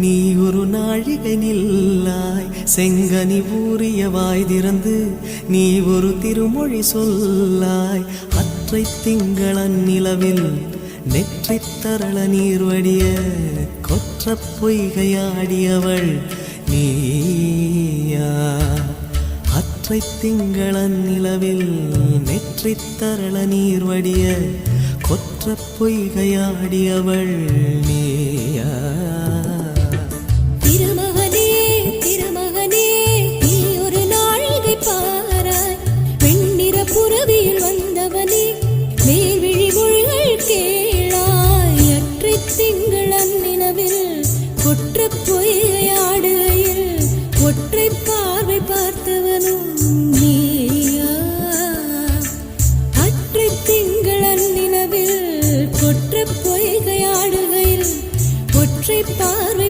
நீ ஒரு நாழிகை நில்லாய் செங்கனி ஊறிய வாய் திறந்து நீ ஒரு திருமொழி சொல்லாய் அற்றை திங்களன் நிலவில் நெற்றித் தரள நீர் வடிய கொற்ற பொய்கையாடியவள் நீயா அற்றை திங்களன் நிலவில் நெற்றித் தரள நீர் வடிய கொற்ற பொய்கையாடியவள் நீயா திருமகனே திருமகனே நீ ஒரு நாழிகை பாராய் வெண்ணிற புறவியில் வந்தவனே மேல்விழி மொழிகள் கேளாய் அற்றை திங்களன் நிலவில் கொற்ற